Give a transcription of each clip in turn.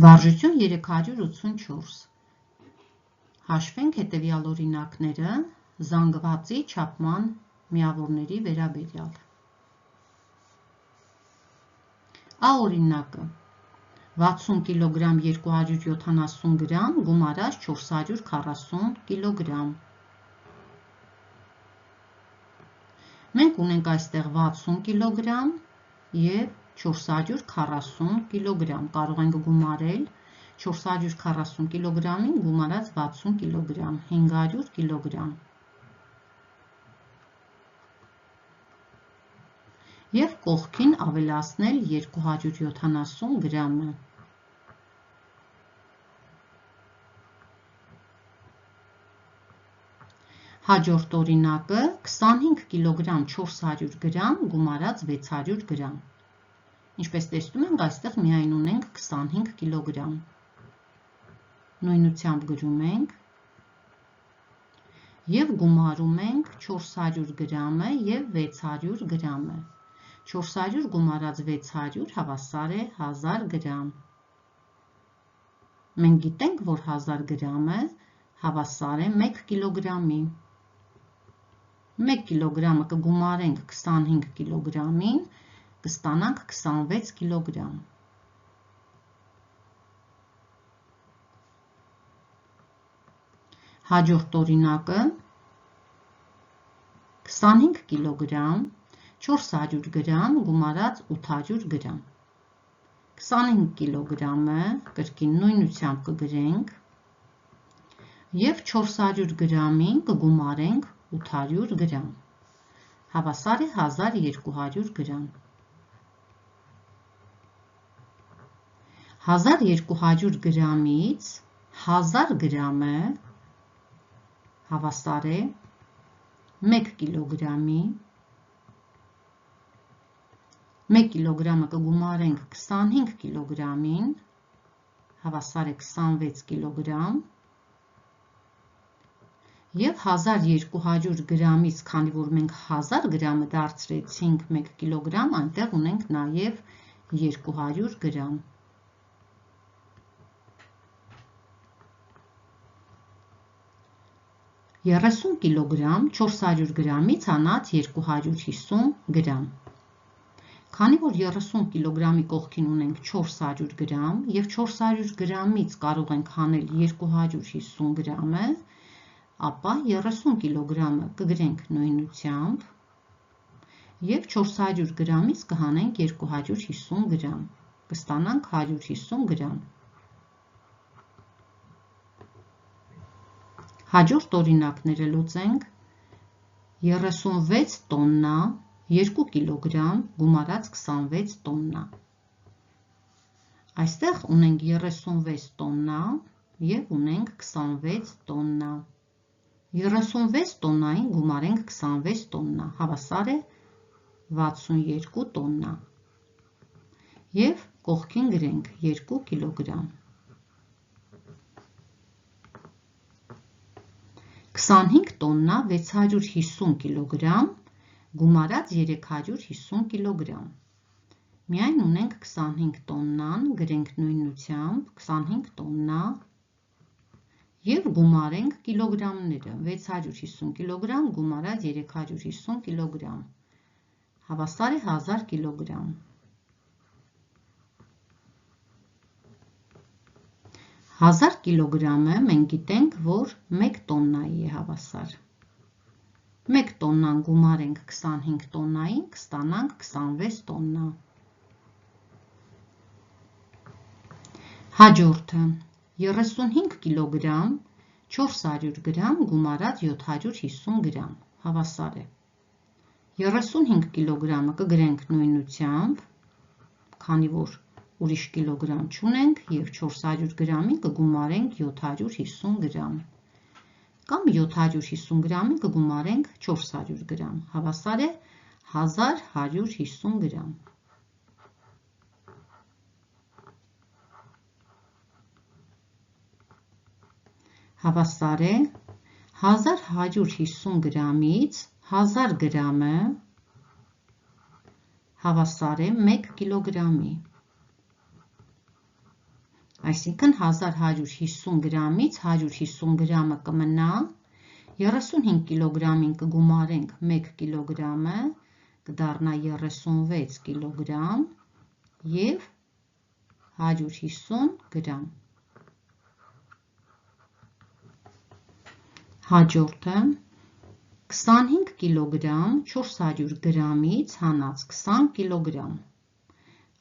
Վարժություն 384 Հաշվենք հետևյալ օրինակները զանգվածի չափման միավորների վերաբերյալ։ Ա օրինակը 60 կգ 270 գրամ գումարած 440 կգ։ Մենք ունենք այստեղ 60 կգ և 440 կգ, կարող ենք գումարել 440 կգ-ին գումարած 60 կգ, 500 կգ։ Եվ կողքին ավելացնել 270 գրամը։ Հաջորդ օրինակը 25 կգ 400 գրամ գումարած 600 գրամ։ Ինչպես տեսնում ենք, այստեղ միայն ունենք 25 կգ։ Նույնությամբ գրում ենք և գումարում ենք 400 գրամը և 600 գրամը։ 400 գումարած 600 հավասար է 1000 գրամ։ Մենք գիտենք, որ 1000 գրամը հավասար է 1 կգ-ի։ 1 կգ-ը կգումարենք 25 կգ-ին, կստանանք 26 կգ։ Հաջորդ օրինակը 25 կգ 400 գրամ գումարած 800 գրամ։ 25 կգ-ը կրկին նույնությամբ կգրենք և 400 գրամին կգումարենք 800 գրամ։ Հավասար է 1200 գրամ։ 1200 գրամից 1000 գրամը հավասար է 1 կգ-ի։ 1 կգ-ը կգումարենք 25 կգ-ին, հավասար է 26 կգ։ Եվ 1200 գրամից, քանի որ մենք 1000 գրամը դարձրեցինք 1 կգ, այնտեղ ունենք նաև 200 գրամ։ Երեսուն կգ 400 գրամից անց 250 գրամ։ Քանի որ 30 կգ-ի կողքին ունենք 400 գրամ և 400 գրամից կարող ենք հանել 250 գրամը, ապա 30 կգ-ը կգրենք նույնությամբ և 400 գրամից կհանենք 250 գրամ, կստանանք 150 գրամ։ Հաջորդ օրինակները լուծենք 36 տոննա 2 կգ գումարած 26 տոննա։ Այստեղ ունենք 36 տոննա և ունենք 26 տոննա։ 36 տոննային գումարենք 26 տոննա, հավասար է 62 տոննա։ Եվ կողքին գրենք 2 կգ։ 25 տոննա 650 կգ գումարած 350 կգ։ Միայն ունենք 25 տոննան, գրենք նույնությամբ 25 տոննա և գումարենք կիլոգրամները, 650 կգ գումարած 350 կգ, հավասար է 1000 կգ։ 1000 կգ-ը մենք գիտենք, որ 1 տոննայի է հավասար։ 1 տոննան գումարենք 25 տոննային, կստանանք 26 տոննա։ Հաջորդը 35 կգ 400 գրամ գումարած 750 գրամ, հավասար է։ 35 կգ-ը կգրենք նույնությամբ, քանի որ ուրիշ կիլոգրամ չունենք և 400 գրամին կգումարենք 750 գրամ, կամ 750 գրամին կգումարենք 400 գրամ, հավասար է 1150 գրամ։ Հավասար է 1150 գրամից 1000 գրամը հավասար է 1 կգ-ի։ Այսինքն 1150 գրամից 150 գրամը կմնա, 35 կիլոգրամին կգումարենք 1 կիլոգրամը, կդառնա 36 կիլոգրամ և 150 գրամ։ Հաջորդը 25 կիլոգրամ 400 գրամից հանած 20 կիլոգրամ։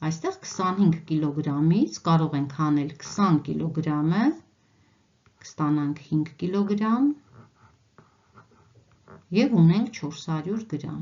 Այստեղ 25 կիլոգրամից կարող ենք հանել 20 կիլոգրամը, կստանանք 5 կիլոգրամ և ունենք 400 գրամ։